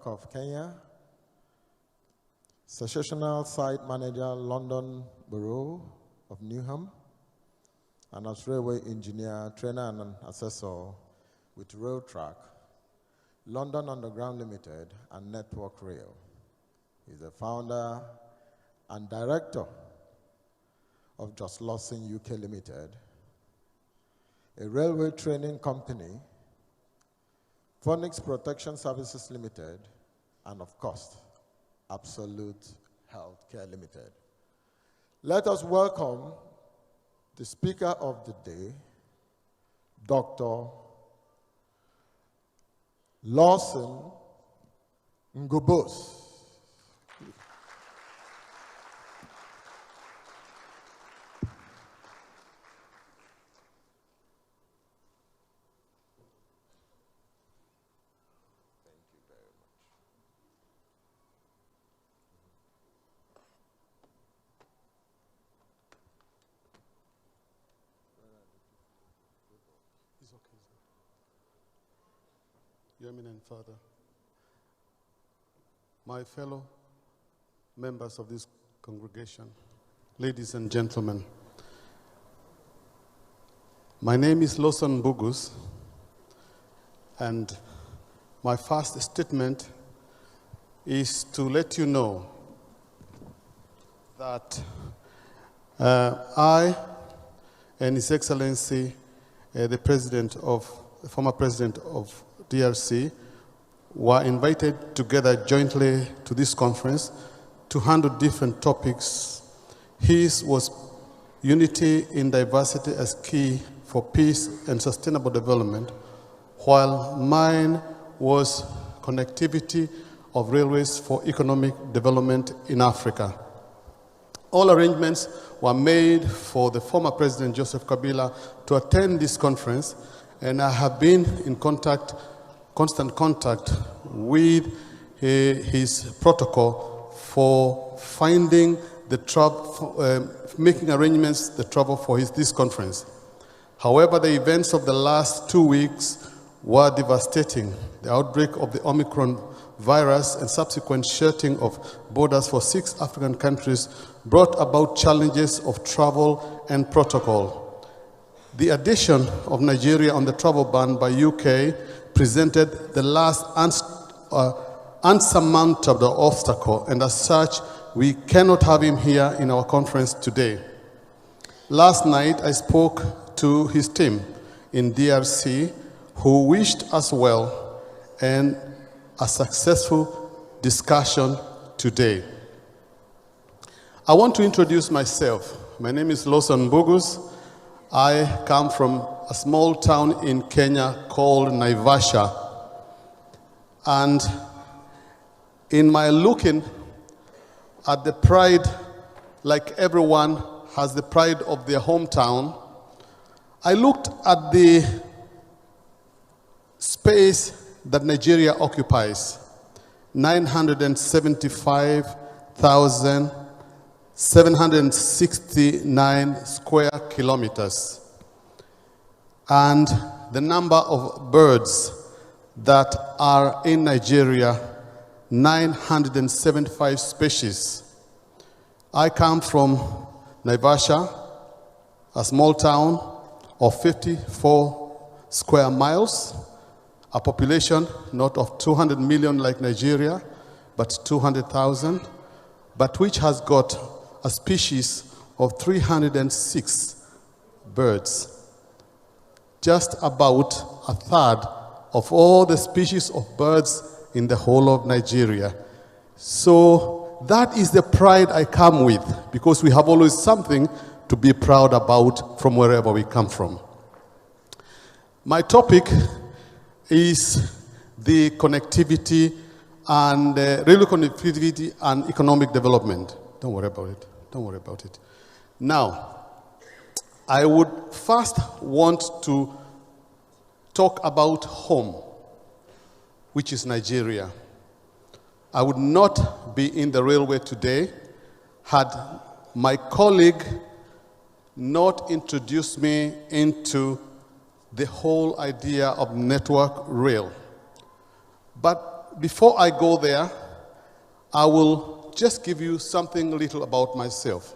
of Kenya, Secessional Site Manager, London Bureau of Newham, and as railway engineer, trainer, and an assessor with Rail Track, London Underground Limited, and Network Rail. He's the founder and director of Just Lawson UK Limited, a railway training company, Phonics Protection Services Limited, and of course, Absolute Healthcare Limited. Let us welcome the speaker of the day, Dr. Lawson Mbuggus. Your Eminent Father, my fellow members of this congregation, ladies and gentlemen, my name is Lawson Mbuggus, and my first statement is to let you know that I and His Excellency, the former President of DRC, were invited together jointly to this conference to handle different topics. His was unity in diversity as key for peace and sustainable development, while mine was connectivity of railways for economic development in Africa. All arrangements were made for the former President Joseph Kabila to attend this conference, and I have been in constant contact with his protocol for finding the trouble, making arrangements, the trouble for this conference. However, the events of the last 2 weeks were devastating. The outbreak of the Omicron virus and subsequent shutting of borders for 6 African countries brought about challenges of travel and protocol. The addition of Nigeria on the travel ban by UK presented the last unsurmountable obstacle, and as such, we cannot have him here in our conference today. Last night, I spoke to his team in DRC, who wished us well and a successful discussion today. I want to introduce myself. My name is Lawson Mbuggus. I come from a small town in Kenya called Naivasha. And in my looking at the pride, like everyone has the pride of their hometown, I looked at the space that Nigeria occupies, 975,769 square kilometers, and the number of birds that are in Nigeria, 975 species. I come from Naivasha, a small town of 54 square miles, a population not of 200 million like Nigeria, but 200,000, but which has got a species of 306 birds. Just about a third of all the species of birds in the whole of Nigeria. So that is the pride I come with, because we have always something to be proud about from wherever we come from. My topic is the connectivity and railway connectivity and economic development. Don't worry about it. Don't worry about it. Now, I would first want to talk about home, which is Nigeria. I would not be in the railway today had my colleague not introduced me into the whole idea of network rail. But before I go there, I will just give you something little about myself.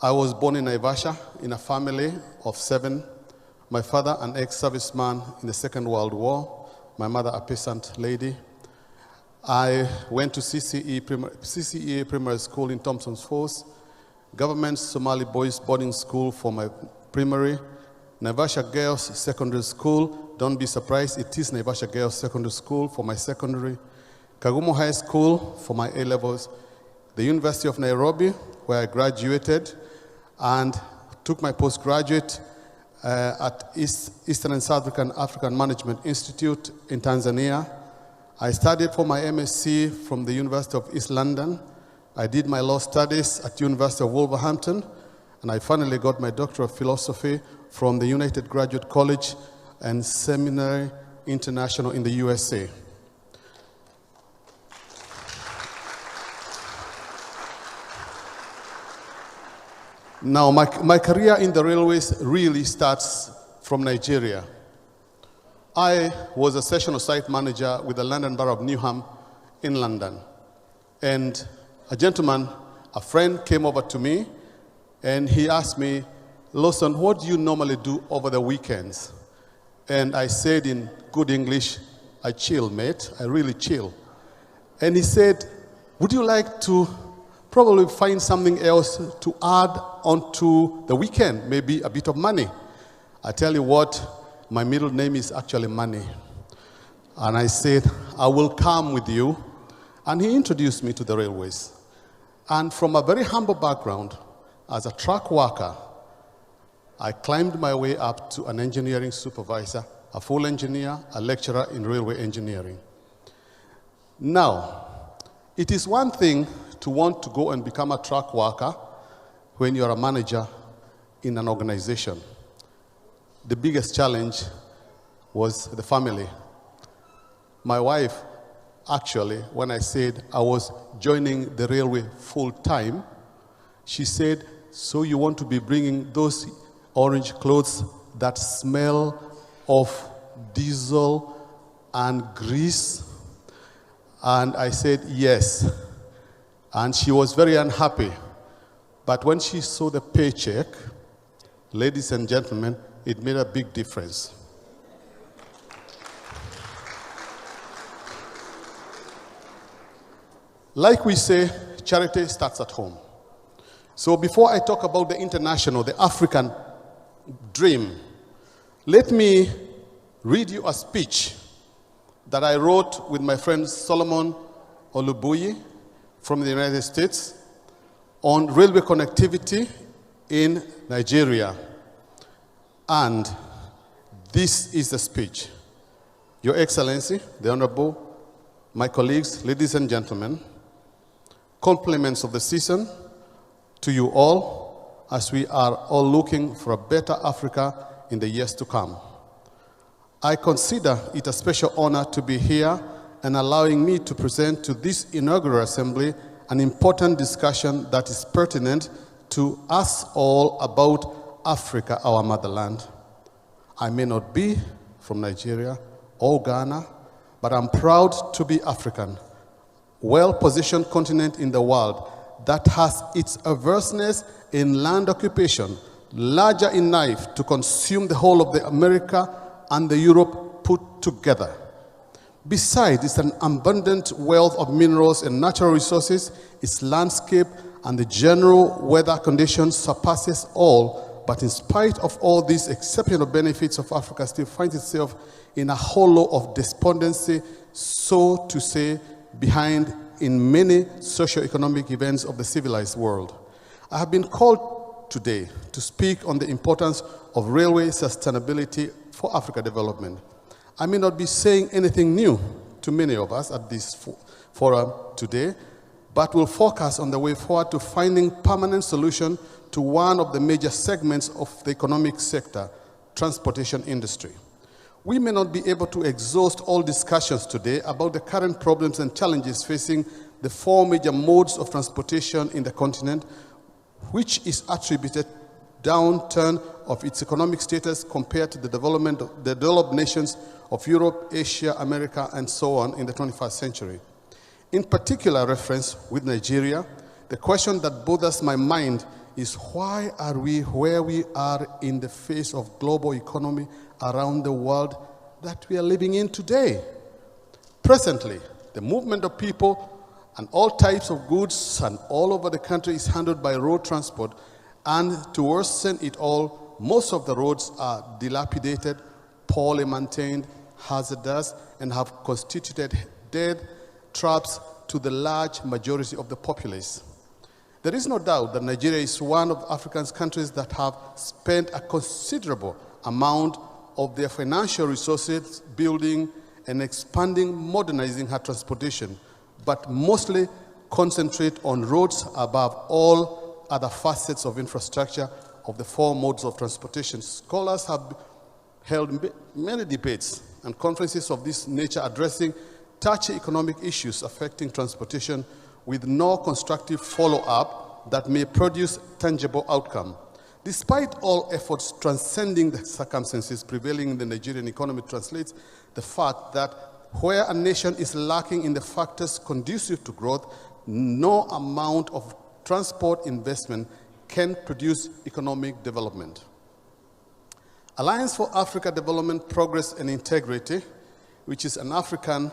I was born in Naivasha in a family of 7. My father, an ex-serviceman in the Second World War. My mother, a peasant lady. I went to CCEA Primary School in Thompson's Falls, Government Somali Boys Boarding School for my primary, Naivasha Girls Secondary School. Don't be surprised, it is Naivasha Girls Secondary School for my secondary, Kagumo High School for my A-levels, the University of Nairobi, where I graduated, and took my postgraduate at Eastern and South African Management Institute in Tanzania. I studied for my MSc from the University of East London. I did my law studies at University of Wolverhampton, and I finally got my Doctor of Philosophy from the United Graduate College and Seminary International in the USA. Now, my career in the railways really starts from Nigeria. I was a sessional site manager with the London Borough of Newham in London. And a gentleman, a friend, came over to me and he asked me, Lawson, what do you normally do over the weekends? And I said in good English, I chill, mate. I really chill. And he said, would you like to probably find something else to add onto the weekend, maybe a bit of money? I tell you what, my middle name is actually Money. And I said, I will come with you. And he introduced me to the railways. And from a very humble background, as a track worker, I climbed my way up to an engineering supervisor, a full engineer, a lecturer in railway engineering. Now, it is one thing to want to go and become a track worker when you're a manager in an organization. The biggest challenge was the family. My wife, actually, when I said I was joining the railway full time, she said, so you want to be bringing those orange clothes that smell of diesel and grease? And I said, yes. And she was very unhappy. But when she saw the paycheck, ladies and gentlemen, it made a big difference. Like we say, charity starts at home. So before I talk about the international, the African dream, let me read you a speech that I wrote with my friend Solomon Olubuyi from the United States on railway connectivity in Nigeria. And this is the speech. Your Excellency, the Honorable, my colleagues, ladies and gentlemen, compliments of the season to you all as we are all looking for a better Africa in the years to come. I consider it a special honor to be here and allowing me to present to this inaugural assembly an important discussion that is pertinent to us all about Africa, our motherland. I may not be from Nigeria or Ghana, but I'm proud to be African, well-positioned continent in the world that has its averseness in land occupation, larger in knife to consume the whole of the America and the Europe put together. Besides, it's an abundant wealth of minerals and natural resources. Its landscape and the general weather conditions surpasses all. But in spite of all these exceptional benefits of Africa, still finds itself in a hollow of despondency, so to say, behind in many socio-economic events of the civilized world. I have been called today to speak on the importance of railway sustainability for Africa development. I may not be saying anything new to many of us at this forum today, but will focus on the way forward to finding permanent solution to one of the major segments of the economic sector, transportation industry. We may not be able to exhaust all discussions today about the current problems and challenges facing the 4 major modes of transportation in the continent, which is attributed downturn of its economic status compared to the developed nations of Europe, Asia, America, and so on in the 21st century. In particular reference with Nigeria, the question that bothers my mind is why are we where we are in the face of global economy around the world that we are living in today? Presently, the movement of people and all types of goods and all over the country is handled by road transport, and to worsen it all, most of the roads are dilapidated, poorly maintained, hazardous, and have constituted death traps to the large majority of the populace. There is no doubt that Nigeria is one of Africa's countries that have spent a considerable amount of their financial resources building and expanding, modernizing her transportation, but mostly concentrate on roads above all other facets of infrastructure of the four modes of transportation. Scholars have held many debates and conferences of this nature addressing touchy economic issues affecting transportation with no constructive follow-up that may produce tangible outcome. Despite all efforts transcending the circumstances prevailing in the Nigerian economy translates the fact that where a nation is lacking in the factors conducive to growth, no amount of transport investment can produce economic development. Alliance for Africa Development, Progress and Integrity, which is an African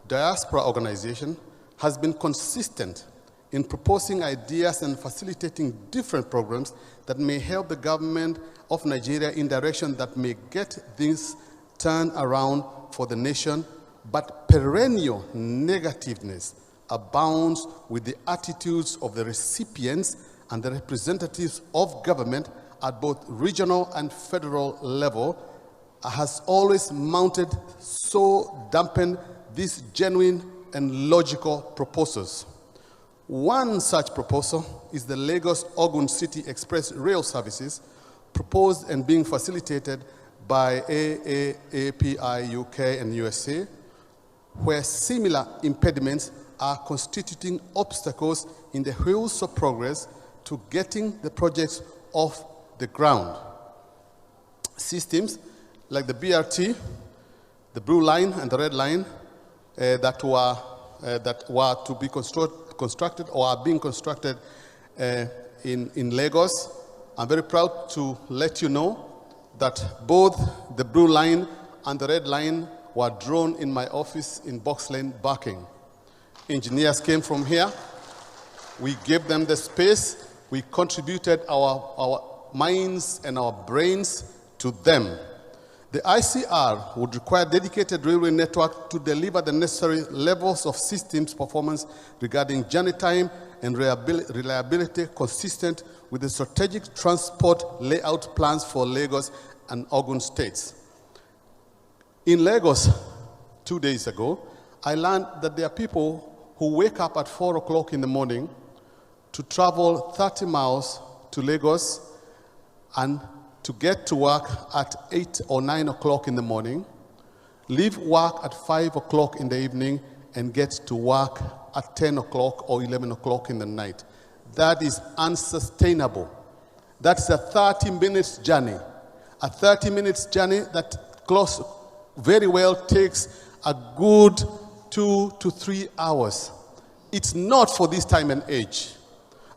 diaspora organization, has been consistent in proposing ideas and facilitating different programs that may help the government of Nigeria in direction that may get things turned around for the nation, but perennial negativeness abounds with the attitudes of the recipients and the representatives of government at both regional and federal level has always mounted, so dampened these genuine and logical proposals. One such proposal is the Lagos-Ogun City Express Rail Services, proposed and being facilitated by AAPI UK and USA, where similar impediments are constituting obstacles in the wheels of progress to getting the projects off the ground. Systems like the BRT, the Blue Line and the Red Line that were to be constructed or are being constructed in Lagos. I'm very proud to let you know that both the Blue Line and the Red Line were drawn in my office in Box Lane, Barking. Engineers came from here. We gave them the space. We contributed our minds and our brains to them. The ICR would require dedicated railway network to deliver the necessary levels of systems performance regarding journey time and reliability consistent with the strategic transport layout plans for Lagos and Ogun states. In Lagos, 2 days ago, I learned that there are people who wake up at 4 o'clock in the morning to travel 30 miles to Lagos and to get to work at 8 or 9 o'clock in the morning, leave work at 5 o'clock in the evening, and get to work at 10 o'clock or 11 o'clock in the night. That is unsustainable. That's a 30-minute journey. A 30-minute journey that very well takes a good 2 to 3 hours. It's not for this time and age.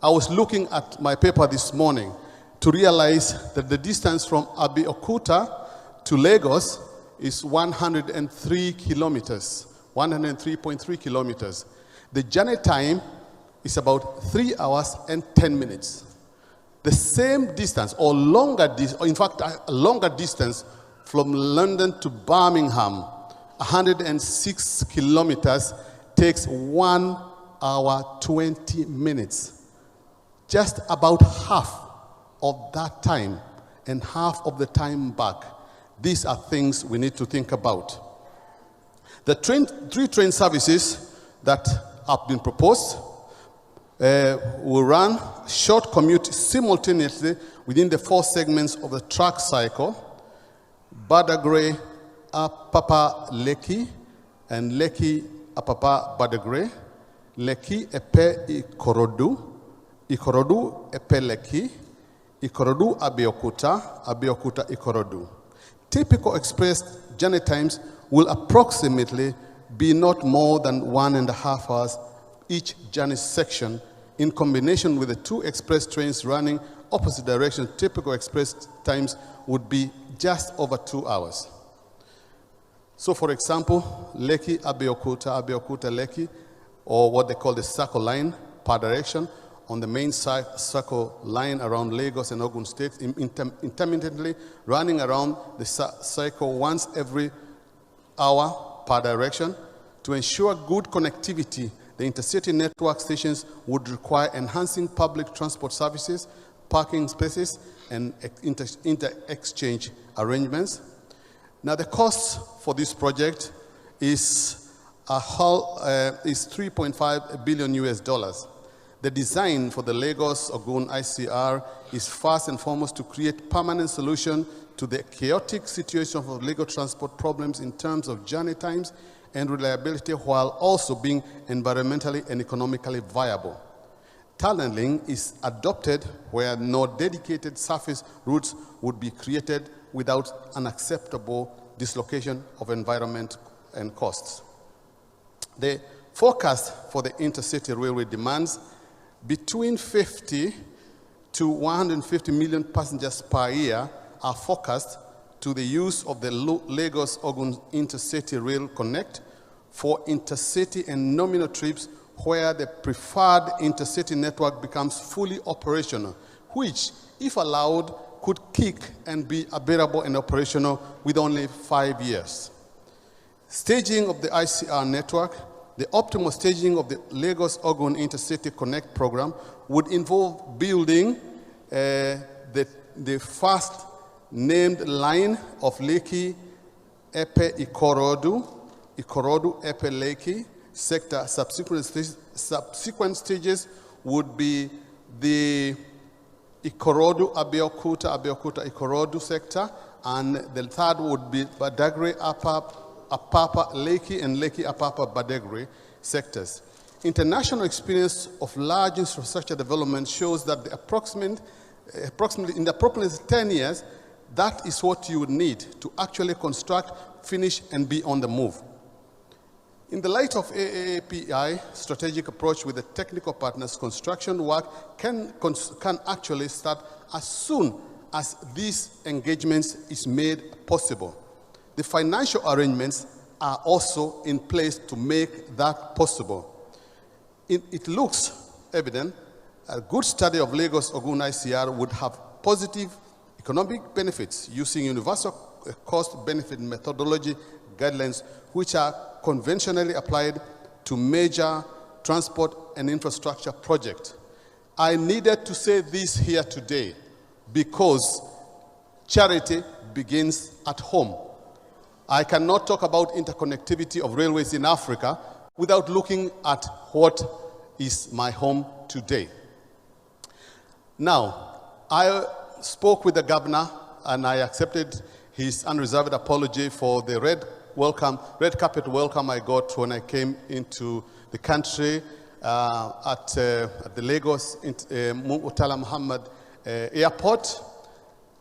I was looking at my paper this morning to realize that the distance from Abeokuta to Lagos is 103 kilometers, 103.3 kilometers. The journey time is about 3 hours and 10 minutes. The same distance or longer, in fact, a longer distance from London to Birmingham, 106 kilometers, takes 1 hour, 20 minutes. Just about half of that time and half of the time back. These are things we need to think about. The three train services that have been proposed will run short commute simultaneously within the 4 segments of the track cycle: Badagry, Apapa, Lekki, and Lekki, Apapa, Badagry, Lekki, Epe, Ikorodu, Ikorodu, Epe, Lekki, Ikorodu, Abeokuta, Abeokuta, Ikorodu. Typical express journey times will approximately be not more than 1.5 hours each journey section. In combination with the 2 express trains running opposite direction, typical express times would be just over 2 hours. So for example, Lekki, Abeokuta, Lekki, or what they call the circle line per direction, on the main circle line around Lagos and Ogun states, intermittently running around the cycle once every hour per direction. To ensure good connectivity, the intercity network stations would require enhancing public transport services, parking spaces, and inter-exchange arrangements. Now, the cost for this project is 3.5 billion US dollars. The design for the Lagos-Ogun ICR is first and foremost to create permanent solution to the chaotic situation of Lagos transport problems in terms of journey times and reliability, while also being environmentally and economically viable. Tunneling is adopted where no dedicated surface routes would be created without unacceptable dislocation of environment and costs. The forecast for the intercity railway demands between 50 to 150 million passengers per year are forecast to the use of the Lagos-Ogun Intercity Rail Connect for intercity and nominal trips where the preferred intercity network becomes fully operational, which, if allowed, could kick and be available and operational with only 5 years. Staging of the ICR network. The optimal staging of the Lagos-Ogun Intercity Connect program would involve building the first named line of Lekki, Epe, Ikorodu, Epe, Lekki sector. Subsequent stages would be the Ikorodu, Abeokuta, Ikorodu sector, and the third would be Badagry, Apapa, Lekki, and Lekki, Apapa, Badagry sectors. International experience of large infrastructure development shows that approximately in the approximately 10 years, that is what you would need to actually construct, finish, and be on the move. In the light of AAPI strategic approach with the technical partners, construction work can actually start as soon as these engagements is made possible. The financial arrangements are also in place to make that possible. It looks evident a good study of Lagos-Ogun ICR would have positive economic benefits using universal cost-benefit methodology guidelines, which are conventionally applied to major transport and infrastructure projects. I needed to say this here today because charity begins at home. I cannot talk about interconnectivity of railways in Africa without looking at what is my home today. Now, I spoke with the governor and I accepted his unreserved apology for the red carpet welcome I got when I came into the country at the Lagos Murtala Muhammad airport.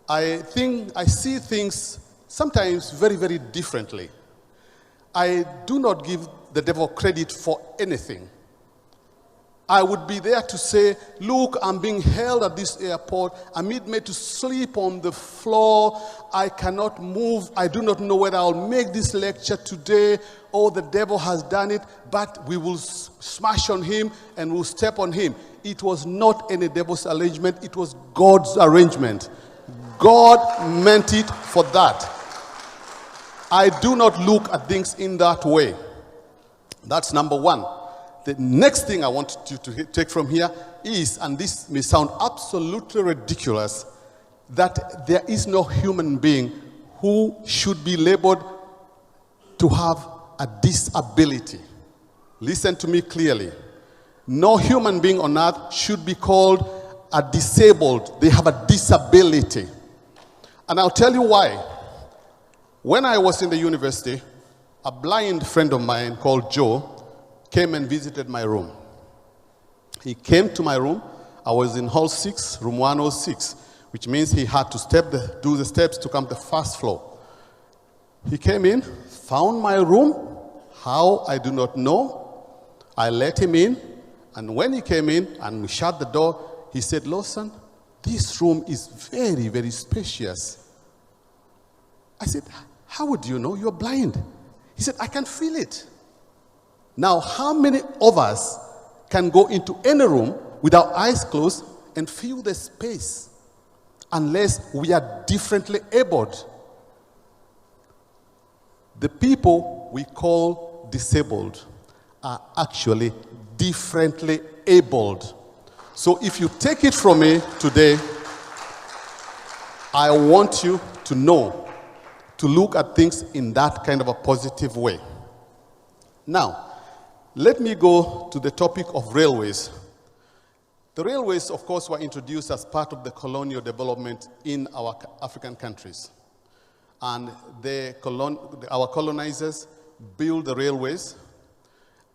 I think I see things sometimes very, very differently. I do not give the devil credit for anything. I would be there to say, look, I'm being held at this airport. I'm made to sleep on the floor. I cannot move. I do not know whether I'll make this lecture today. Oh, the devil has done it, but we will smash on him and we'll step on him. It was not any devil's arrangement. It was God's arrangement. God meant it for that. I do not look at things in that way. That's number one. The next thing I want you to take from here is, and this may sound absolutely ridiculous, that there is no human being who should be labeled to have a disability. Listen to me clearly. No human being on earth should be called a disabled. They have a disability. And I'll tell you why. When I was in the university, a blind friend of mine called Joe came and visited my room. He came to my room. I was in hall 6, room 106, which means he had to do the steps to come to the first floor. He came in, found my room, how I do not know. I let him in, and when he came in and we shut the door, he said, "Lawson, this room is very, very spacious." I said, "How would you know? You're blind." He said, "I can feel it." Now, how many of us can go into any room with our eyes closed and feel the space unless we are differently abled? The people we call disabled are actually differently abled. So if you take it from me today, I want you to know, to look at things in that kind of a positive way. Now, let me go to the topic of railways. The railways, of course, were introduced as part of the colonial development in our African countries. And our colonizers built the railways.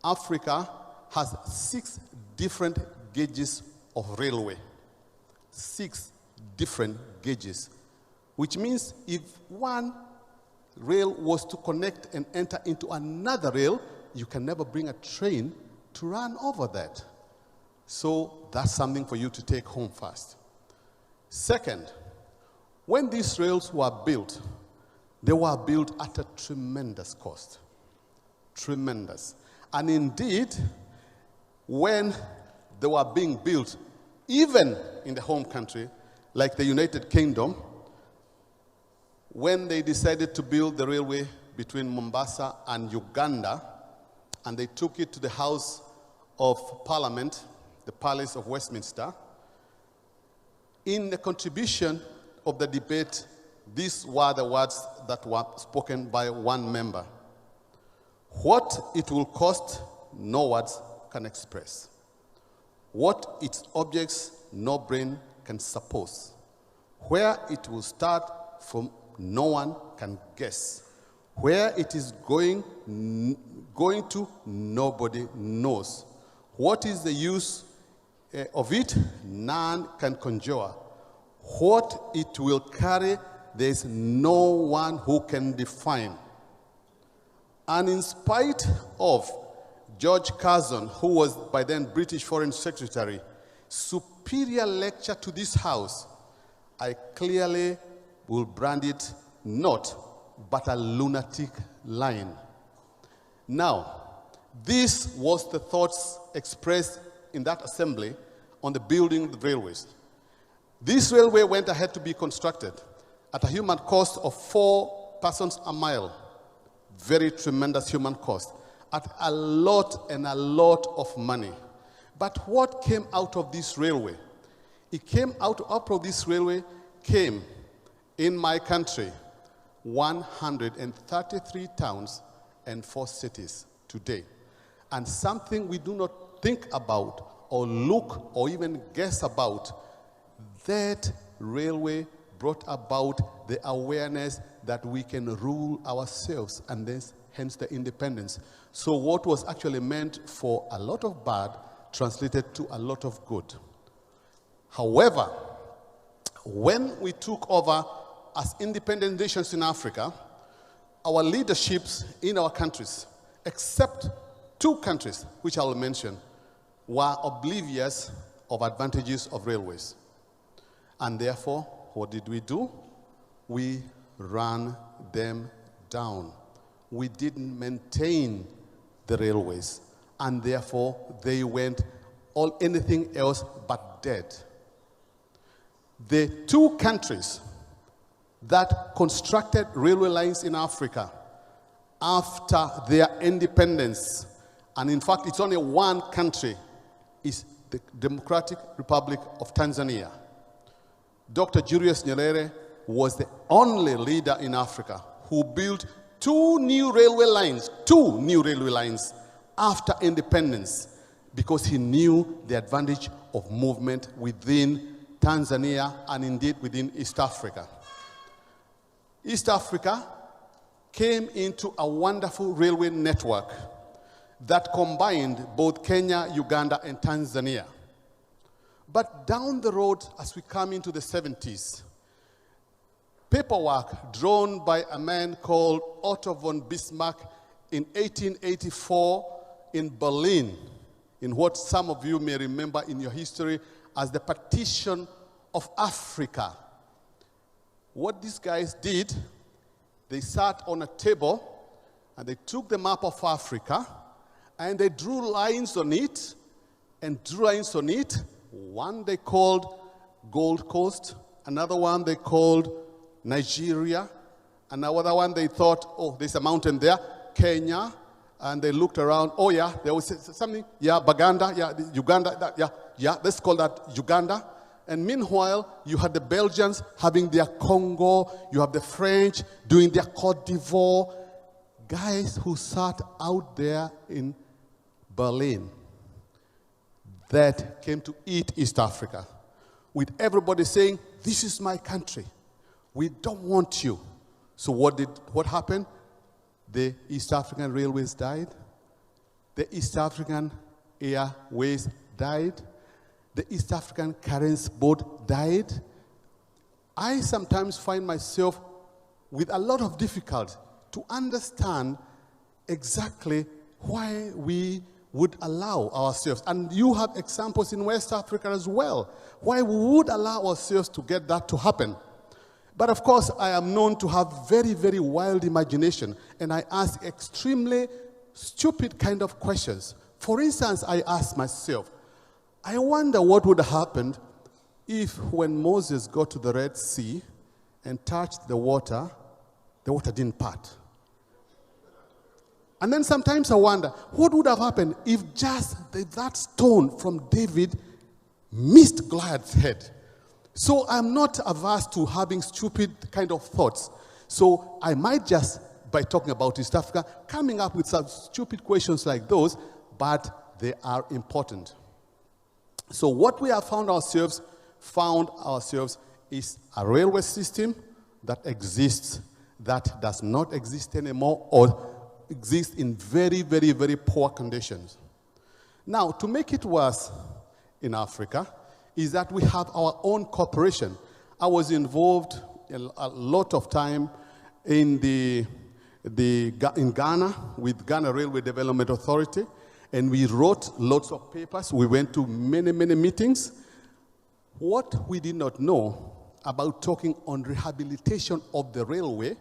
Africa has 6 different gauges of railway. 6 different gauges. Which means if one rail was to connect and enter into another rail, you can never bring a train to run over that. So that's something for you to take home first. Second, when these rails were built, they were built at a tremendous cost. Tremendous. And indeed, when they were being built, even in the home country, like the United Kingdom, when they decided to build the railway between Mombasa and Uganda, and they took it to the House of Parliament, the Palace of Westminster, in the contribution of the debate, these were the words that were spoken by one member. "What it will cost, no words can express. What its objects, no brain can suppose. Where it will start from, no one can guess. Where it is going to, nobody knows. What is the use of it? None can conjure. What it will carry, there is no one who can define." And in spite of George Curzon, who was by then British Foreign Secretary, superior lecture to this House, I clearly will brand it not but a lunatic line. Now, this was the thoughts expressed in that assembly on the building of the railways. This railway went ahead to be constructed at a human cost of 4 persons a mile. Very tremendous human cost. At a lot and a lot of money. But what came out of this railway? It came out of this railway came in my country 133 towns and 4 cities today. And something we do not think about or look or even guess about, that railway brought about the awareness that we can rule ourselves, and then hence the independence. So what was actually meant for a lot of bad translated to a lot of good. However, when we took over as independent nations in Africa, our leaderships in our countries, except 2 countries, which I will mention, were oblivious of advantages of railways. And therefore, what did we do? We ran them down. We didn't maintain the railways, and therefore they went anything else but dead. The 2 countries that constructed railway lines in Africa after their independence, and in fact it's only one country, is the Democratic Republic of Tanzania. Dr. Julius Nyerere was the only leader in Africa who built 2 new railway lines after independence, because he knew the advantage of movement within Tanzania and indeed within East Africa. East Africa came into a wonderful railway network that combined both Kenya, Uganda, and Tanzania. But down the road, as we come into the 70s, paperwork drawn by a man called Otto von Bismarck in 1884 in Berlin, in what some of you may remember in your history as the partition of Africa. What these guys did, they sat on a table and they took the map of Africa and they drew lines on it and drew lines on it. One they called Gold Coast, another one they called Nigeria, another one they thought, oh, there's a mountain there, Kenya, and they looked around, oh yeah, there was something, yeah, Baganda, yeah, Uganda, yeah, let's call that Uganda. And meanwhile, you had the Belgians having their Congo, you have the French doing their Côte d'Ivoire, guys who sat out there in Berlin that came to eat East Africa, with everybody saying, this is my country. We don't want you. So what happened? The East African Railways died. The East African Airways died. The East African Currents Board died. I sometimes find myself with a lot of difficulty to understand exactly why we would allow ourselves, and you have examples in West Africa as well, why we would allow ourselves to get that to happen. But of course, I am known to have very, very wild imagination, and I ask extremely stupid kind of questions. For instance, I ask myself, I wonder what would have happened if when Moses got to the Red Sea and touched the water didn't part. And then sometimes I wonder, what would have happened if just that stone from David missed Goliath's head? So I'm not averse to having stupid kind of thoughts. So I might just, by talking about East Africa, coming up with some stupid questions like those, but they are important. So what we have found ourselves is a railway system that exists, that does not exist anymore, or exists in very, very, very poor conditions. Now, to make it worse in Africa is that we have our own corporation. I was involved a lot of time in Ghana with Ghana Railway Development Authority, and we wrote lots of papers. We went to many, many meetings. What we did not know about talking on rehabilitation of the railway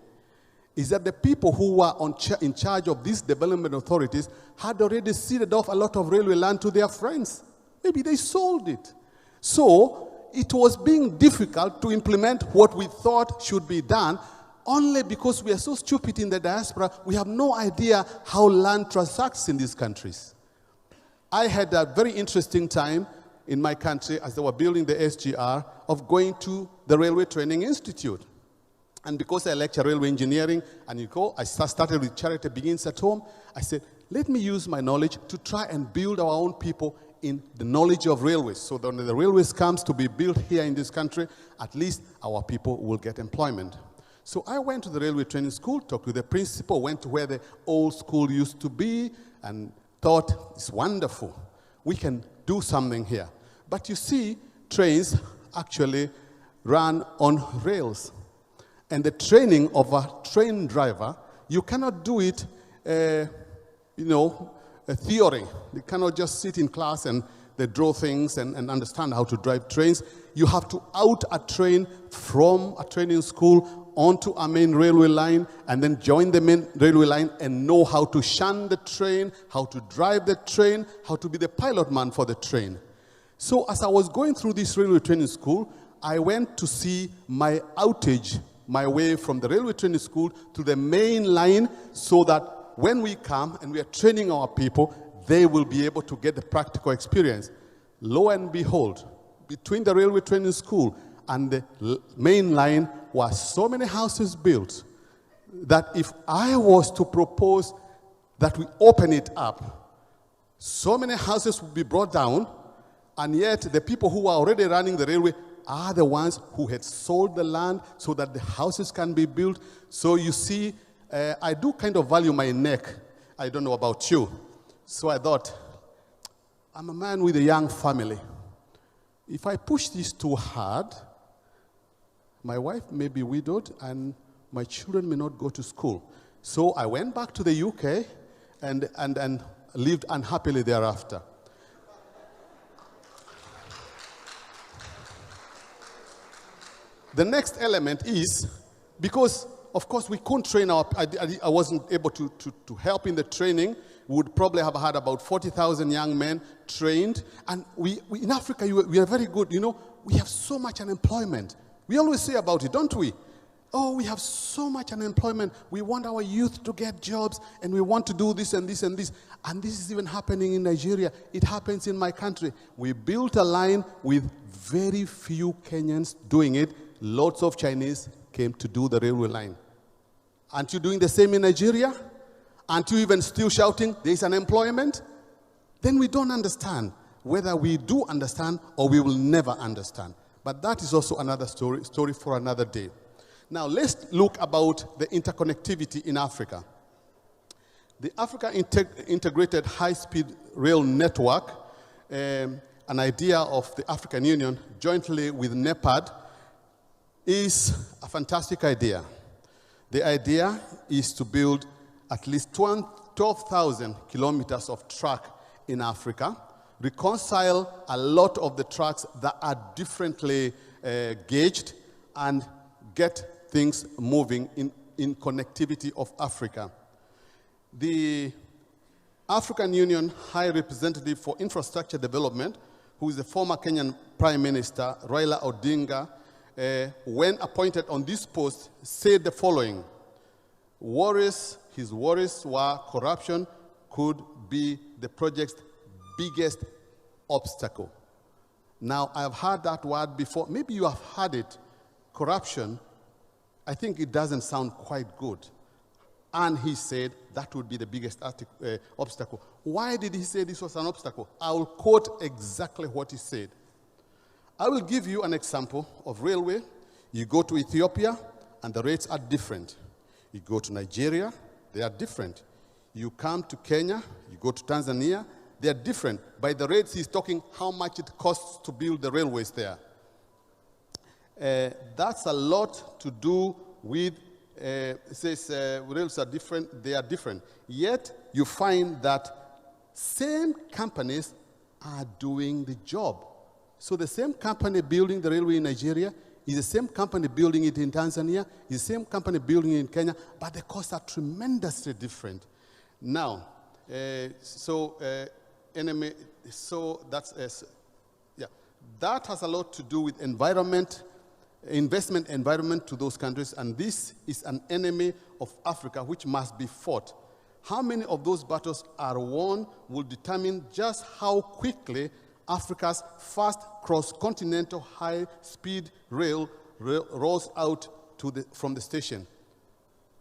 is that the people who were in charge of these development authorities had already ceded off a lot of railway land to their friends. Maybe they sold it. So it was being difficult to implement what we thought should be done, only because we are so stupid in the diaspora, we have no idea how land transacts in these countries. I had a very interesting time in my country as they were building the SGR of going to the Railway Training Institute. And because I lecture railway engineering, and I started with Charity Begins at Home, I said, let me use my knowledge to try and build our own people in the knowledge of railways. So that when the railways comes to be built here in this country, at least our people will get employment. So I went to the railway training school, talked to the principal, went to where the old school used to be, and thought, it's wonderful. We can do something here. But you see, trains actually run on rails. And the training of a train driver, you cannot do it, a theory. They cannot just sit in class and they draw things and understand how to drive trains. You have to out a train from a training school onto a main railway line and then join the main railway line and know how to shun the train, how to drive the train, how to be the pilot man for the train. So as I was going through this railway training school, I went to see my outage, my way from the railway training school to the main line, so that when we come and we are training our people, they will be able to get the practical experience. Lo and behold, between the railway training school and the main line were so many houses built that if I was to propose that we open it up, so many houses would be brought down, and yet the people who are already running the railway are the ones who had sold the land so that the houses can be built. So you see, I do kind of value my neck. I don't know about you. So I thought, I'm a man with a young family. If I push this too hard, My wife may be widowed, and my children may not go to school. So I went back to the UK and lived unhappily thereafter. The next element is, because, of course, we couldn't train I wasn't able to help in the training. We would probably have had about 40,000 young men trained. And we in Africa, we are very good. You know, we have so much unemployment. We always say about it, don't we? Oh, we have so much unemployment. We want our youth to get jobs, and we want to do this and this and this. And this is even happening in Nigeria. It happens in my country. We built a line with very few Kenyans doing it. Lots of Chinese came to do the railway line. Aren't you doing the same in Nigeria? Aren't you even still shouting, there is unemployment? Then we don't understand whether we do understand or we will never understand. But that is also another story for another day. Now let's look about the interconnectivity in Africa. The Africa Integrated High-Speed Rail Network, an idea of the African Union jointly with NEPAD, is a fantastic idea. The idea is to build at least 12,000 kilometers of track in Africa, reconcile a lot of the tracks that are differently gauged, and get things moving in connectivity of Africa. The African Union High Representative for Infrastructure Development, who is the former Kenyan Prime Minister, Raila Odinga, when appointed on this post, said the following: his worries were corruption could be the project's biggest obstacle. Now, I've heard that word before. Maybe you have heard it, corruption. I think it doesn't sound quite good. And he said that would be the biggest obstacle. Why did he say this was an obstacle? I will quote exactly what he said. I will give you an example of railway. You go to Ethiopia, and the rates are different. You go to Nigeria, they are different. You come to Kenya, you go to Tanzania, they are different. By the rates, he's talking how much it costs to build the railways there. That's a lot to do with, it says rails are different, they are different. Yet, you find that same companies are doing the job. So the same company building the railway in Nigeria is the same company building it in Tanzania, is the same company building it in Kenya, but the costs are tremendously different. Now, that has a lot to do with investment environment to those countries, and this is an enemy of Africa which must be fought. How many of those battles are won will determine just how quickly Africa's first cross-continental high-speed rail rolls out from the station.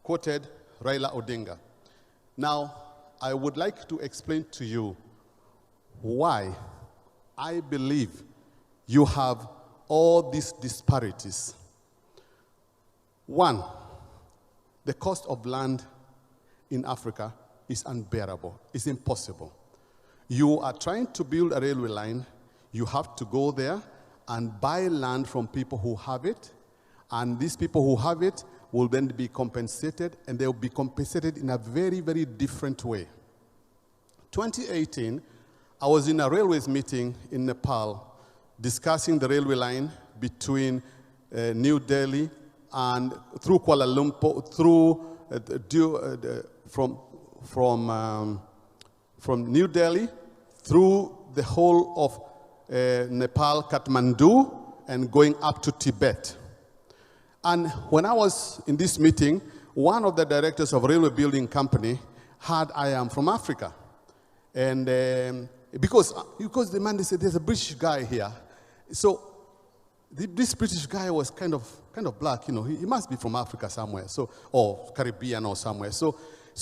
Quoted Raila Odinga. Now, I would like to explain to you why I believe you have all these disparities. One, the cost of land in Africa is unbearable. It's impossible. You are trying to build a railway line, you have to go there and buy land from people who have it, and these people who have it will then be compensated, and they will be compensated in a very, very different way. 2018, I was in a railways meeting in Nepal discussing the railway line between New Delhi and through Kuala Lumpur, from New Delhi through the whole of Nepal, Kathmandu, and going up to Tibet. And when I was in this meeting, one of the directors of a railway building company heard I am from Africa. And because the man, they said, there's a British guy here. So this British guy was kind of black, you know, he must be from Africa somewhere, so, or Caribbean or somewhere. So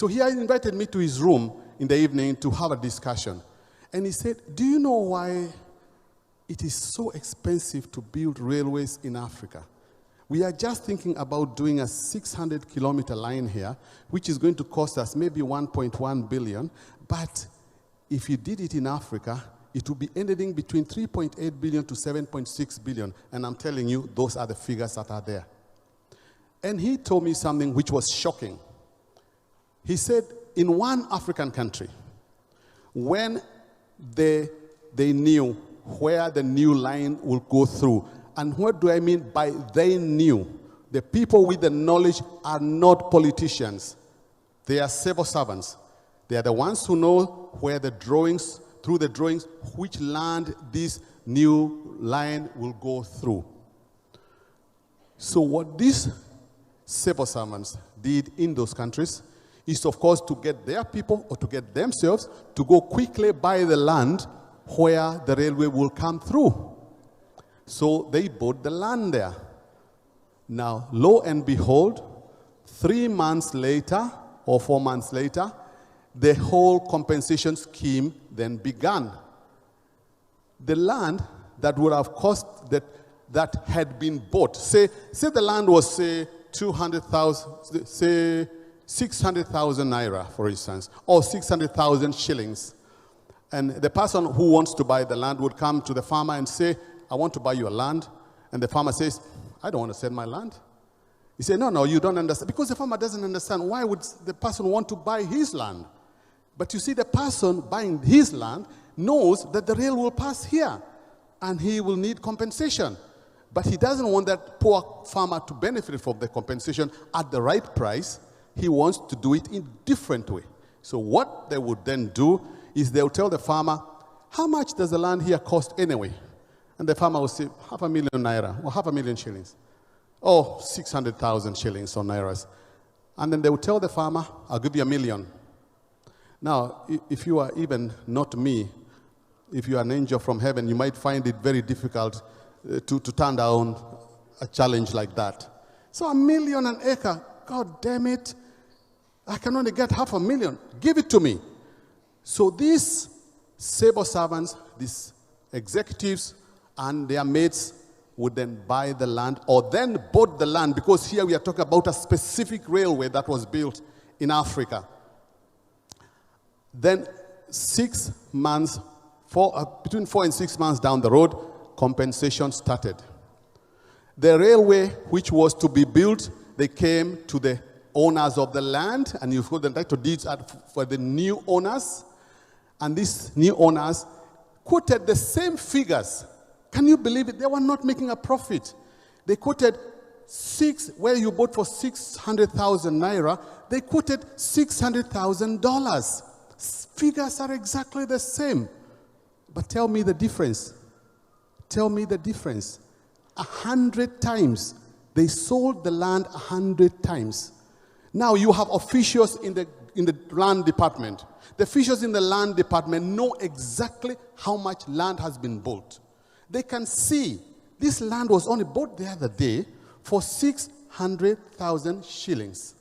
he invited me to his room in the evening to have a discussion. And he said, do you know why it is so expensive to build railways in Africa? We are just thinking about doing a 600-kilometer line here, which is going to cost us maybe 1.1 billion. But if you did it in Africa, it will be anything between 3.8 billion to 7.6 billion. And I'm telling you, those are the figures that are there. And he told me something which was shocking. He said, in one African country, when they knew where the new line will go through, and what do I mean by they knew? The people with the knowledge are not politicians. They are civil servants. They are the ones who know where the drawings, through the drawings, which land this new line will go through. So what these civil servants did in those countries is, of course, to get their people or to get themselves to go quickly buy the land where the railway will come through. So they bought the land there. Now, lo and behold, 3 months later or 4 months later, the whole compensation scheme then began. The land that would have cost, that had been bought, say the land was, say, 200,000, say 600,000 naira, for instance, or 600,000 shillings. And the person who wants to buy the land would come to the farmer and say, I want to buy your land. And the farmer says, I don't want to sell my land. He said, no, you don't understand. Because the farmer doesn't understand, why would the person want to buy his land? But you see, the person buying his land knows that the rail will pass here, and he will need compensation. But he doesn't want that poor farmer to benefit from the compensation at the right price. He wants to do it in a different way. So what they would then do is they'll tell the farmer, how much does the land here cost anyway? And the farmer will say, 500,000 naira, or 500,000 shillings, or 600,000 shillings or nairas. And then they will tell the farmer, I'll give you 1 million. Now, if you are even not me, if you are an angel from heaven, you might find it very difficult to turn down a challenge like that. So 1 million an acre, God damn it, I can only get 500,000. Give it to me. So these civil servants, these executives and their mates would then buy the land, or then bought the land, because here we are talking about a specific railway that was built in Africa. Then 6 months, between 4 and 6 months down the road, compensation started. The railway which was to be built, they came to the owners of the land, and you've got the title deeds for the new owners, and these new owners quoted the same figures. Can you believe it? They were not making a profit. They quoted where you bought for 600,000 naira, they quoted $600,000. Figures are exactly the same. But tell me the difference. Tell me the difference. 100 times. They sold the land 100 times. Now you have officials in the land department. The officials in the land department know exactly how much land has been bought. They can see this land was only bought the other day for 600,000 shillings.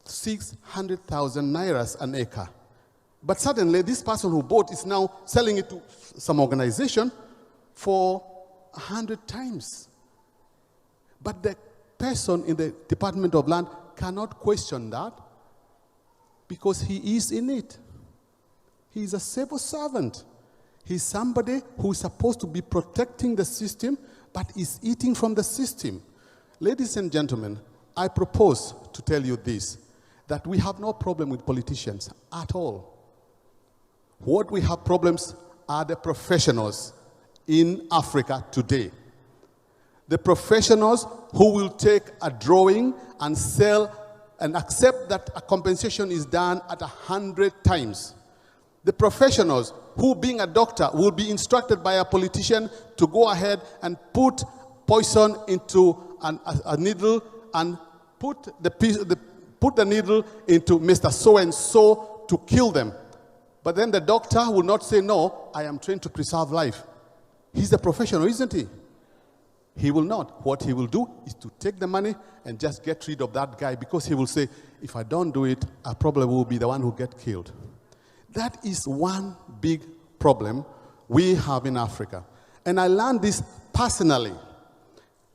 600,000 nairas an acre. But suddenly this person who bought is now selling it to some organization for 100 times. But the person in the Department of Land cannot question that, because he is in it. He is a civil servant. He's somebody who is supposed to be protecting the system, but is eating from the system. Ladies and gentlemen, I propose to tell you this, that we have no problem with politicians at all. What we have problems are the professionals in Africa today. The professionals who will take a drawing and sell and accept that a compensation is done at 100 times. The professionals who, being a doctor, will be instructed by a politician to go ahead and put poison into a needle and put the needle into Mr. So-and-so to kill them. But then the doctor will not say, no, I am trained to preserve life. He's a professional, isn't he? He will not. What he will do is to take the money and just get rid of that guy, because he will say, if I don't do it, I probably will be the one who gets killed. That is one big problem we have in Africa. And I learned this personally.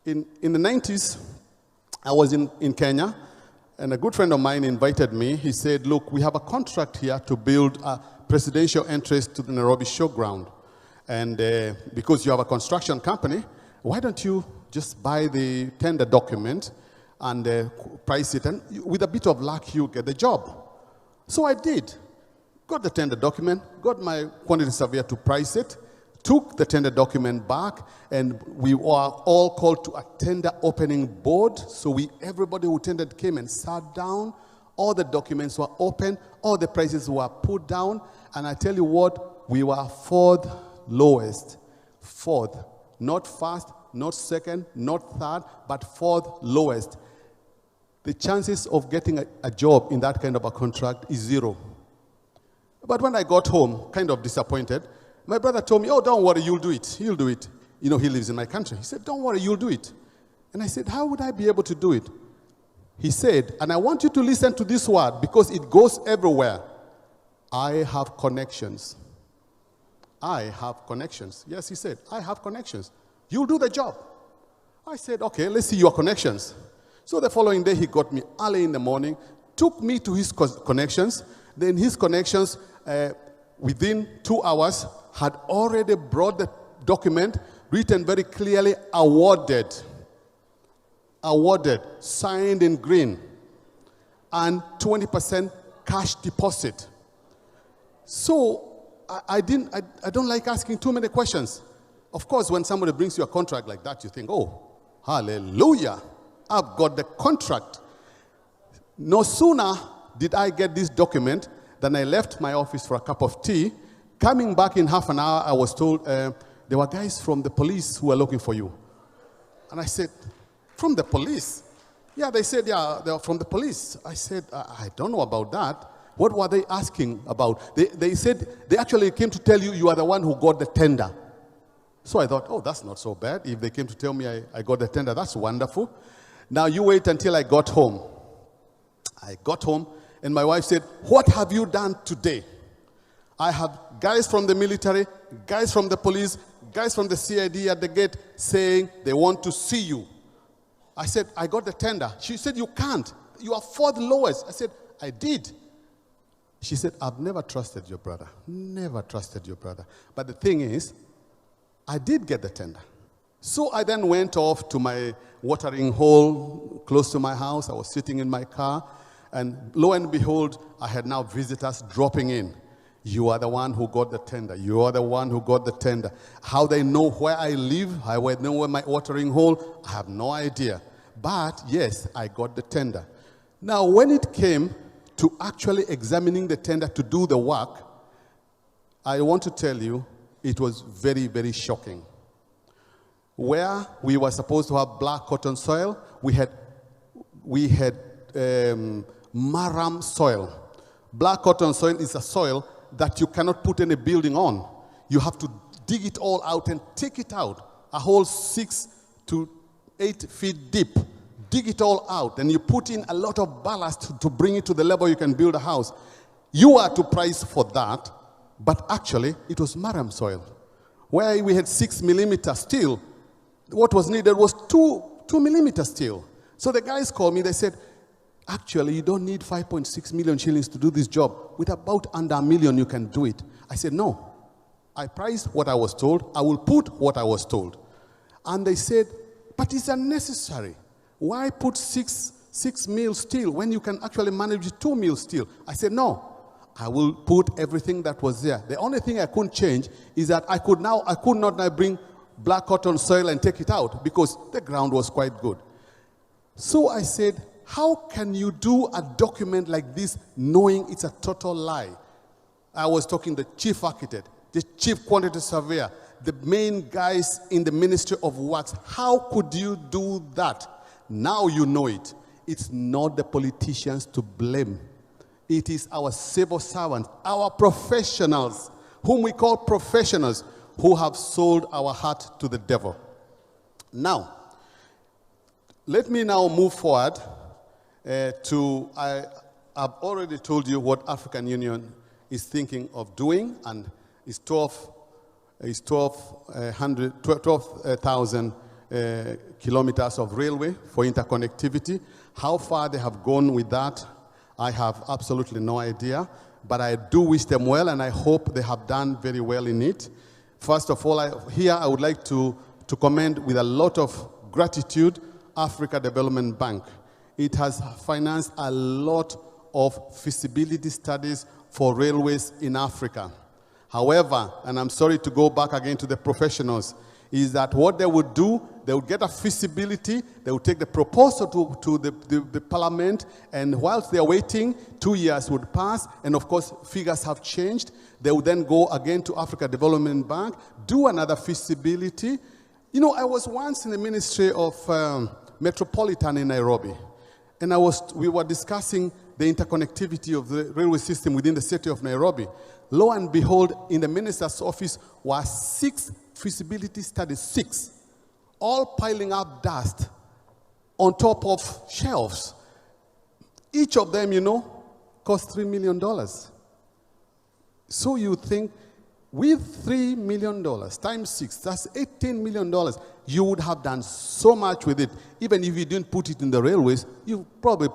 In the 90s, I was in Kenya, and a good friend of mine invited me. He said, look, we have a contract here to build a presidential entrance to the Nairobi showground. And because you have a construction company, why don't you just buy the tender document and price it, and with a bit of luck, you get the job. So I did. Got the tender document, got my quantity surveyor to price it, took the tender document back, and we were all called to a tender opening board. So everybody who tendered came and sat down. All the documents were open, all the prices were put down, and I tell you what, we were fourth lowest. Fourth. Not first, not second, not third, but fourth lowest. The chances of getting a job in that kind of a contract is 0. But when I got home, kind of disappointed, my brother told me, oh, don't worry, you'll do it. You'll do it. You know, he lives in my country. He said, don't worry, you'll do it. And I said, how would I be able to do it? He said, and I want you to listen to this word because it goes everywhere. I have connections. I have connections. Yes, he said, I have connections. You'll do the job. I said, okay, let's see your connections. So the following day, he got me early in the morning, took me to his connections. Then his connections, within 2 hours, had already brought the document, written very clearly, awarded. Awarded, signed in green, and 20% cash deposit. So I don't like asking too many questions. Of course, when somebody brings you a contract like that, you think, oh, hallelujah, I've got the contract. No sooner did I get this document than I left my office for a cup of tea. Coming back in half an hour, I was told there were guys from the police who were looking for you. And I said, from the police? Yeah, they said, yeah, they're from the police. I said, I don't know about that. What were they asking about? They said, they actually came to tell you you are the one who got the tender. So I thought, oh, that's not so bad. If they came to tell me I got the tender, that's wonderful. Now you wait until I got home. I got home, and my wife said, what have you done today? I have guys from the military, guys from the police, guys from the CID at the gate saying they want to see you. I said, I got the tender. She said, you can't. You are fourth lowest. I said, I did. She said, I've never trusted your brother. Never trusted your brother. But the thing is, I did get the tender. So I then went off to my watering hole close to my house. I was sitting in my car, and lo and behold, I had now visitors dropping in. You are the one who got the tender. You are the one who got the tender. How they know where I live, how they know where my watering hole, I have no idea. But yes, I got the tender. Now, when it came to actually examining the tender to do the work, I want to tell you, it was very, very shocking. Where we were supposed to have black cotton soil, we had marram soil. Black cotton soil is a soil that you cannot put any building on. You have to dig it all out and take it out, a whole 6 to 8 feet deep. Dig it all out, and you put in a lot of ballast to bring it to the level you can build a house. You are to price for that, but actually it was marram soil. Where we had 6 millimeter steel, what was needed was 2 millimeter steel. So the guys called me, they said, actually, you don't need 5.6 million shillings to do this job. With about under $1 million, you can do it. I said, no. I priced what I was told. I will put what I was told. And they said, but it's unnecessary. Why put 6 mil steel when you can actually manage 2 mil steel? I said, no. I will put everything that was there. The only thing I couldn't change is that I could not now bring black cotton soil and take it out because the ground was quite good. So I said, how can you do a document like this knowing it's a total lie? I was talking to the chief architect, the chief quantity surveyor, the main guys in the Ministry of Works. How could you do that? Now you know it. It's not the politicians to blame. It is our civil servants, our professionals, whom we call professionals, who have sold our heart to the devil. Now, let me now move forward I've already told you what African Union is thinking of doing, and it's 12,000 kilometers of railway for interconnectivity. How far they have gone with that, I have absolutely no idea, but I do wish them well, and I hope they have done very well in it. First of all, I would like to commend with a lot of gratitude Africa Development Bank. It has financed a lot of feasibility studies for railways in Africa. However, and I'm sorry to go back again to the professionals, is that what they would do, they would get a feasibility, they would take the proposal to the parliament, and whilst they're waiting, 2 years would pass, and of course, figures have changed. They would then go again to Africa Development Bank, do another feasibility. You know, I was once in the Ministry of Metropolitan in Nairobi, and we were discussing the interconnectivity of the railway system within the city of Nairobi. Lo and behold, in the minister's office were 6 feasibility studies, 6, all piling up dust on top of shelves. Each of them, you know, cost $3 million. So you think, with $3 million times 6, that's $18 million. You would have done so much with it. Even if you didn't put it in the railways, you probably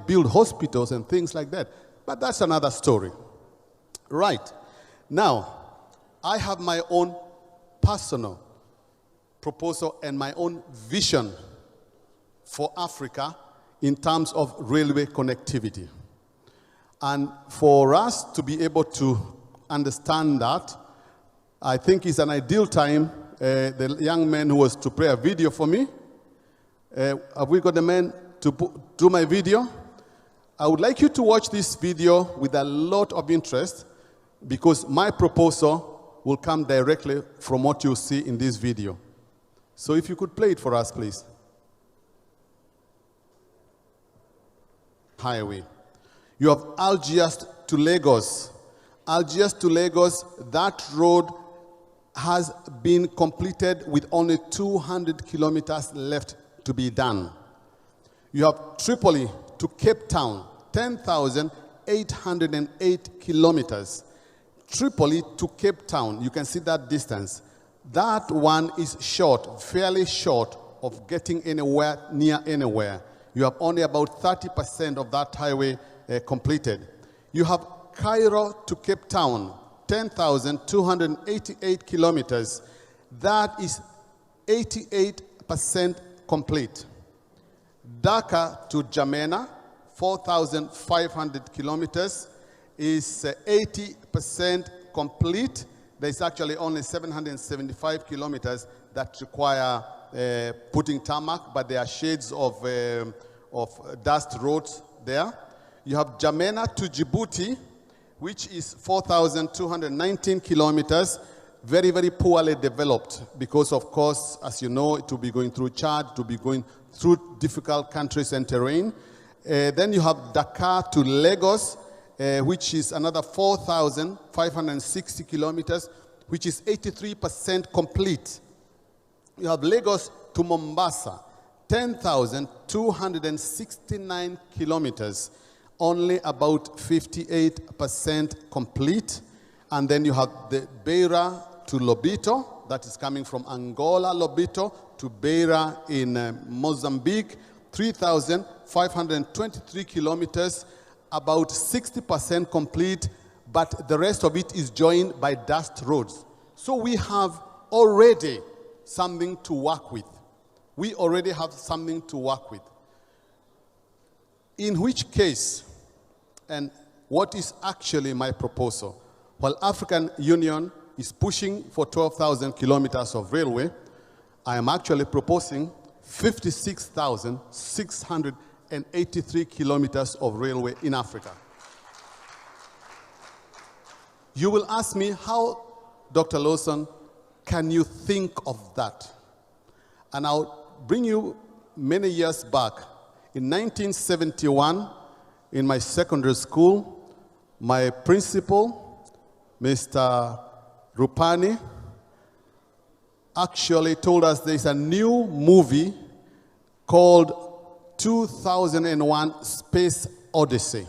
build hospitals and things like that. But that's another story. Right. Now, I have my own personal proposal and my own vision for Africa in terms of railway connectivity. And for us to be able to understand that, I think it's an ideal time. The young man who was to play a video for me, have we got the man to do my video? I would like you to watch this video with a lot of interest, because my proposal will come directly from what you see in this video. So if you could play it for us, please. Highway. You have Algiers to Lagos. Algiers to Lagos, that road has been completed with only 200 kilometers left to be done. You have Tripoli to Cape Town, 10,808 kilometers. Tripoli to Cape Town, you can see that distance. That one is short, fairly short of getting anywhere near anywhere. You have only about 30% of that highway completed. You have Cairo to Cape Town, 10,288 kilometers. That is 88% complete. Dhaka to Jamena, 4,500 kilometers, is 80% complete. There's actually only 775 kilometers that require putting tarmac, but there are shades of dust roads there. You have Jamena to Djibouti, which is 4,219 kilometers, very, very poorly developed, because of course, as you know, it will be going through Chad, it will be going through difficult countries and terrain. Then you have Dakar to Lagos, which is another 4,560 kilometers, which is 83% complete. You have Lagos to Mombasa, 10,269 kilometers, only about 58% complete. And then you have the Beira to Lobito, that is coming from Angola, Lobito, to Beira in Mozambique, 3,523 kilometers, about 60% complete, but the rest of it is joined by dust roads. So we have already something to work with. We already have something to work with. In which case, and what is actually my proposal? While African Union is pushing for 12,000 kilometers of railway, I am actually proposing 56,683 kilometers of railway in Africa. You will ask me, how, Dr. Lawson, can you think of that? And I'll bring you many years back. In 1971, in my secondary school, my principal, Mr. Rupani, actually told us there's a new movie called 2001 Space Odyssey.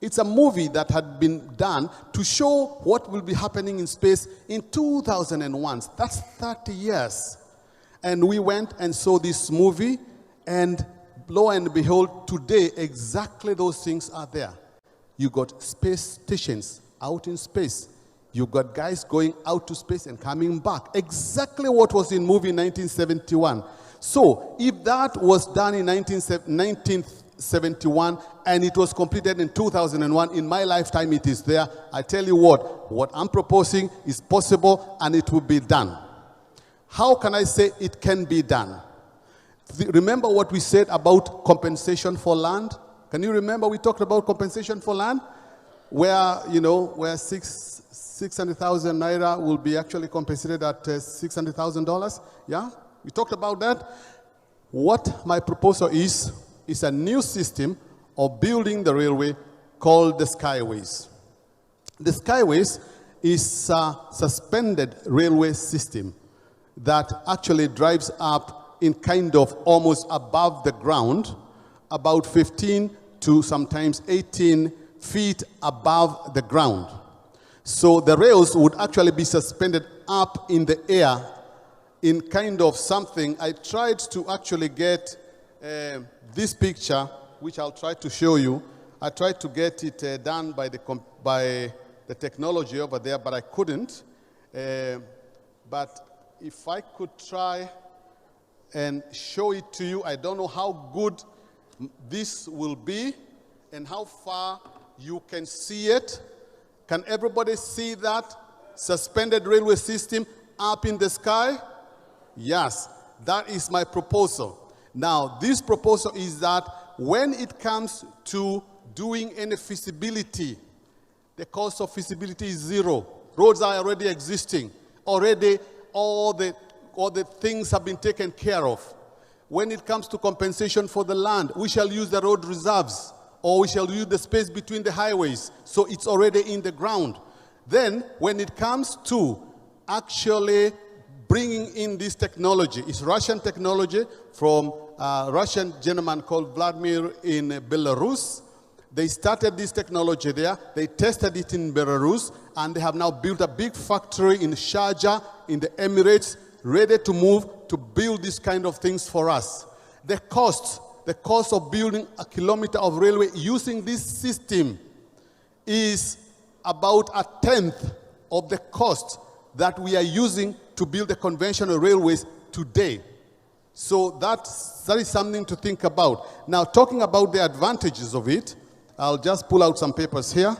It's a movie that had been done to show what will be happening in space in 2001. That's 30 years. And we went and saw this movie, and lo and behold, today exactly those things are there. You got space stations out in space. You got guys going out to space and coming back. Exactly what was in movie 1971. So, if that was done in 1971 and it was completed in 2001, in my lifetime it is there. I tell you what I'm proposing is possible and it will be done. How can I say it can be done? Remember what we said about compensation for land? Can you remember we talked about compensation for land? Where, where 600,000 naira will be actually compensated at $600,000. Yeah? We talked about that. What my proposal is a new system of building the railway called the Skyways. The Skyways is a suspended railway system that actually drives up in kind of almost above the ground, about 15 to sometimes 18 feet above the ground. So the rails would actually be suspended up in the air in kind of something. I tried to actually get this picture, which I'll try to show you. I tried to get it done by the technology over there, but I couldn't. But if I could try and show it to you, I don't know how good this will be and how far you can see it. Can everybody see that suspended railway system up in the sky? Yes, that is my proposal. Now, this proposal is that when it comes to doing any feasibility, the cost of feasibility is zero. Roads are already existing. Already all the things have been taken care of. When it comes to compensation for the land, we shall use the road reserves, or we shall use the space between the highways. So it's already in the ground. Then, when it comes to actually bringing in this technology, it's Russian technology from a Russian gentleman called Vladimir in Belarus. They started this technology there. They tested it in Belarus, and they have now built a big factory in Sharjah, in the Emirates, ready to move to build these kind of things for us. The cost of building a kilometer of railway using this system is about a tenth of the cost that we are using to build the conventional railways today. So that is something to think about. Now, talking about the advantages of it, I'll just pull out some papers here.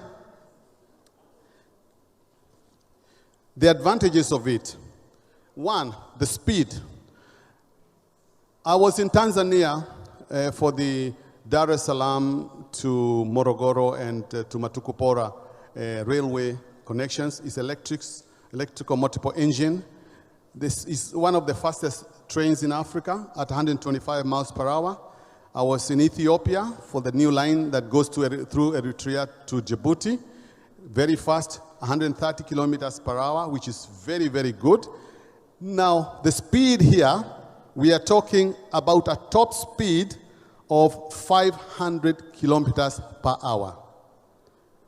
The advantages of it. One, the speed. I was in Tanzania for the Dar es Salaam to Morogoro and to Matukupora railway connections. It's electrical multiple engine. This is one of the fastest trains in Africa at 125 miles per hour. I was in Ethiopia for the new line that goes through Eritrea to Djibouti. Very fast, 130 kilometers per hour, which is very, very good. Now, the speed here, we are talking about a top speed of 500 kilometers per hour,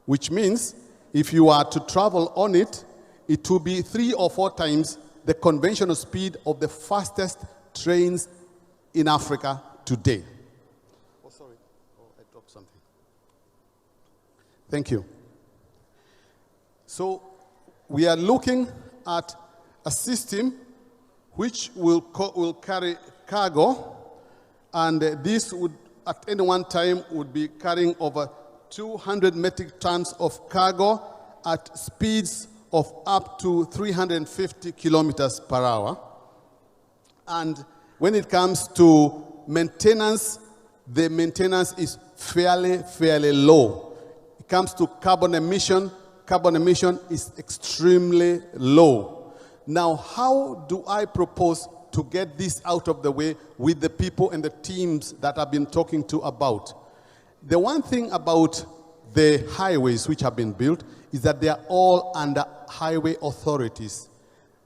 which means if you are to travel on it, it will be 3 or 4 times the conventional speed of the fastest trains in Africa today. Oh, sorry. Oh, I dropped something. Thank you. So, we are looking at a system which will carry cargo, and this would, at any one time, would be carrying over 200 metric tons of cargo at speeds of up to 350 kilometers per hour. And when it comes to maintenance, the maintenance is fairly low. It comes to carbon emission is extremely low. Now, how do I propose to get this out of the way with the people and the teams that I've been talking to about? The one thing about the highways which have been built is that they are all under highway authorities.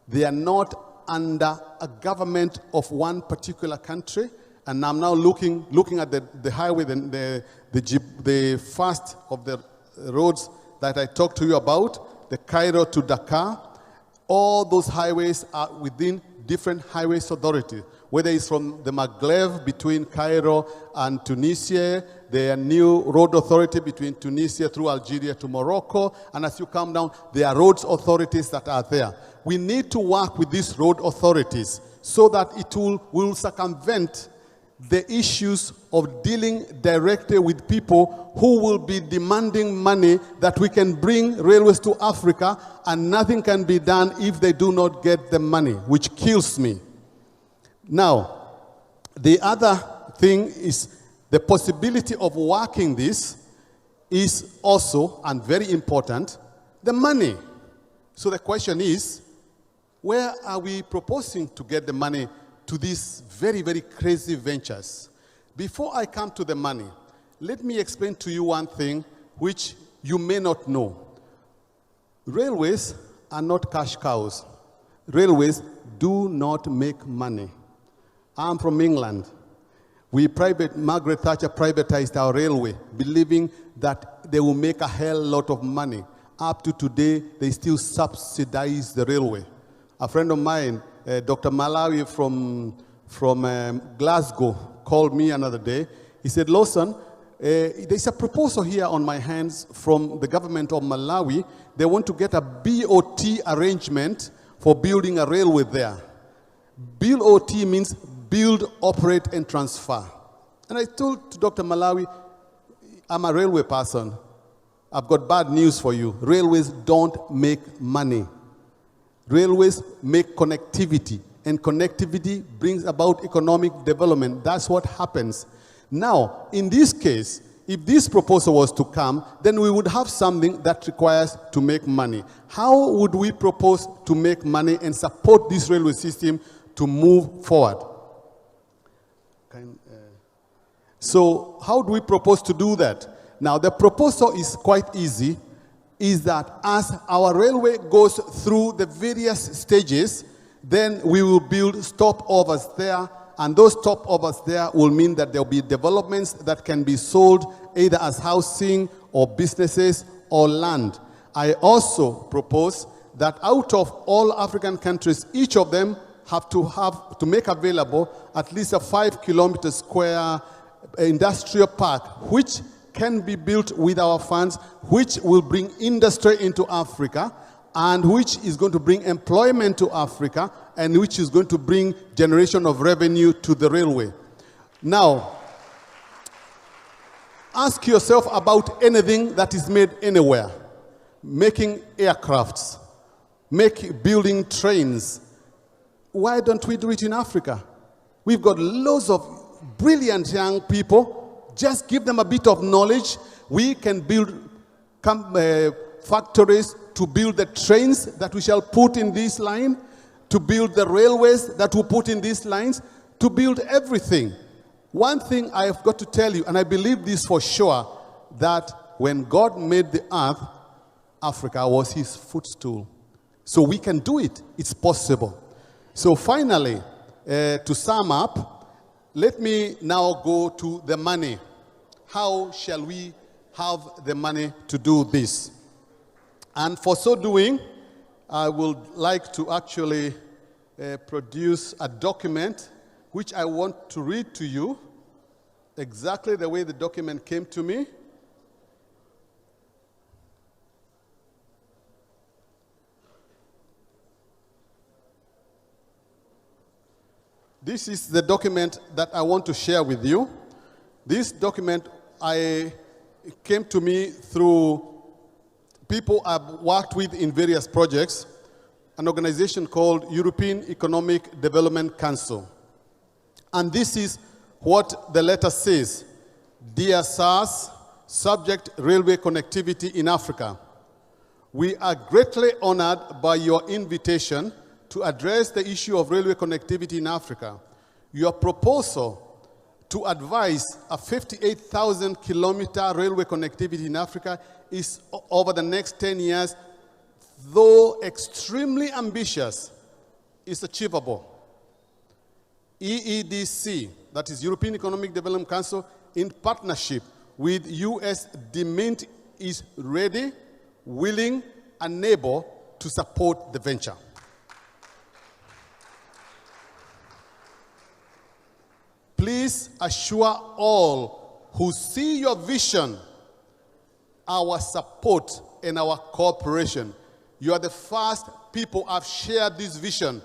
They are not under a government of one particular country. And I'm now looking at the highway, the first of the roads that I talked to you about, the Cairo to Dakar. All those highways are within different highways authorities. whether it's from the Maglev between Cairo and Tunisia, the new road authority between Tunisia through Algeria to Morocco, and as you come down, there are roads authorities that are there. We need to work with these road authorities so that it will circumvent the issues of dealing directly with people who will be demanding money that we can bring railways to Africa, and nothing can be done if they do not get the money, which kills me. Now, the other thing is the possibility of working this is also, and very important, the money. So the question is, where are we proposing to get the money to these very, very crazy ventures? Before I come to the money, let me explain to you one thing which you may not know. Railways are not cash cows. Railways do not make money. I'm from England. Margaret Thatcher privatized our railway, believing that they will make a hell lot of money. Up to today, they still subsidize the railway. A friend of mine, Dr. Malawi from Glasgow, called me another day. He said, Lawson, there's a proposal here on my hands from the government of Malawi. They want to get a BOT arrangement for building a railway there. BOT means build, operate, and transfer. And I told Dr. Malawi, I'm a railway person. I've got bad news for you. Railways don't make money. Railways make connectivity, and connectivity brings about economic development. That's what happens. Now, in this case, if this proposal was to come, then we would have something that requires to make money. How would we propose to make money and support this railway system to move forward? So how do we propose to do that? Now, the proposal is quite easy, is that as our railway goes through the various stages, then we will build stopovers there, and those stopovers there will mean that there will be developments that can be sold either as housing or businesses or land. I also propose that out of all African countries, each of them have to make available at least a 5-kilometer square industrial park, which can be built with our funds, which will bring industry into Africa, and which is going to bring employment to Africa, and which is going to bring generation of revenue to the railway. Now, ask yourself about anything that is made anywhere. Making aircrafts, building trains. Why don't we do it in Africa? We've got loads of brilliant young people. Just give them a bit of knowledge. We can build factories to build the trains that we shall put in this line, to build the railways that we put in these lines, to build everything. One thing I have got to tell you, and I believe this for sure, that when God made the earth, Africa was his footstool. So we can do it. It's possible. So finally, to sum up, let me now go to the money. How shall we have the money to do this? And for so doing, I would like to actually produce a document which I want to read to you exactly the way the document came to me. This is the document that I want to share with you. This document came to me through people I've worked with in various projects, an organization called European Economic Development Council. And this is what the letter says. Dear SARS, subject railway connectivity in Africa. We are greatly honored by your invitation to address the issue of railway connectivity in Africa. Your proposal to advise a 58,000-kilometer railway connectivity in Africa is, over the next 10 years, though extremely ambitious, is achievable. EEDC, that is European Economic Development Council, in partnership with US DMINT, is ready, willing, and able to support the venture. please assure all who see your vision our support and our cooperation. You are the first people I've shared this vision.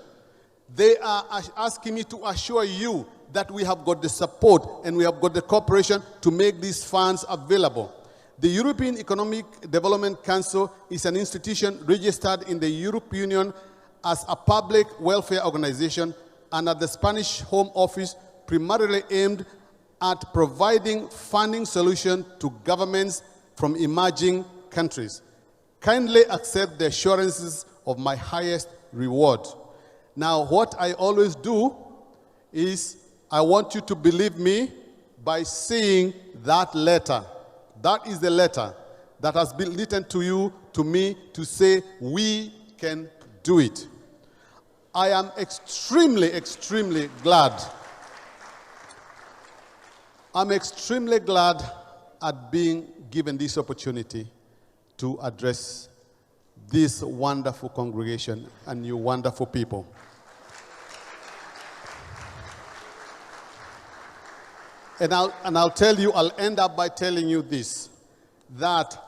They are asking me to assure you that we have got the support and we have got the cooperation to make these funds available. The European Economic Development Council is an institution registered in the European Union as a public welfare organization and at the Spanish Home Office, primarily aimed at providing funding solutions to governments from emerging countries. Kindly accept the assurances of my highest reward. Now, what I always do is I want you to believe me by seeing that letter. That is the letter that has been written to you, to me, to say we can do it. I am extremely, extremely glad. I'm extremely glad at being given this opportunity to address this wonderful congregation and you wonderful people. And I'll tell you, I'll end up by telling you this, that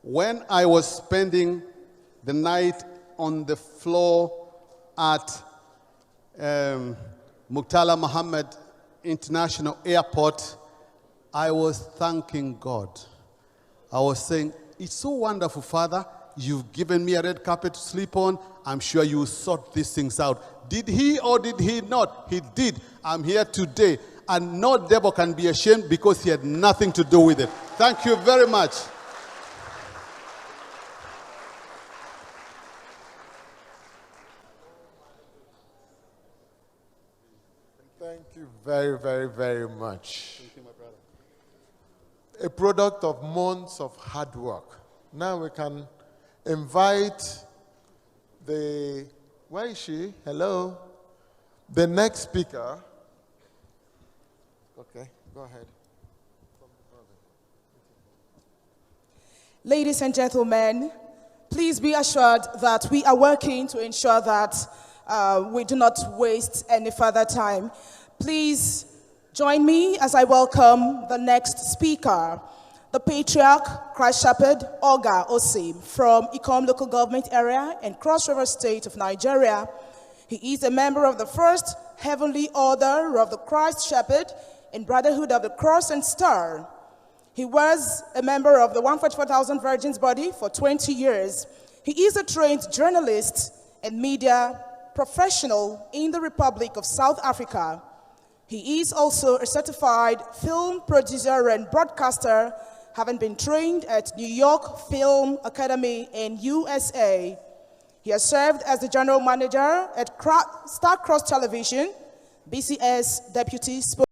when I was spending the night on the floor at Murtala Mohammed International Airport, I was thanking God. I was saying, it's so wonderful, Father. You've given me a red carpet to sleep on. I'm sure you will sort these things out. Did he or did he not? He did. I'm here today. And no devil can be ashamed because he had nothing to do with it. Thank you very much. Thank you very, very, very much. Thank you, my brother. A product of months of hard work. Now we can invite where is she? Hello? The next speaker. Okay, go ahead. Ladies and gentlemen, please be assured that we are working to ensure that we do not waste any further time. Please join me as I welcome the next speaker, the Patriarch, Christ Shepherd, Oga Osim, from Ikom Local Government Area and Cross River State of Nigeria. He is a member of the First Heavenly Order of the Christ Shepherd and Brotherhood of the Cross and Star. He was a member of the 144,000 Virgins Body for 20 years. He is a trained journalist and media professional in the Republic of South Africa. He is also a certified film producer and broadcaster, having been trained at New York Film Academy in USA. He has served as the general manager at Star Cross Television, BCS Deputy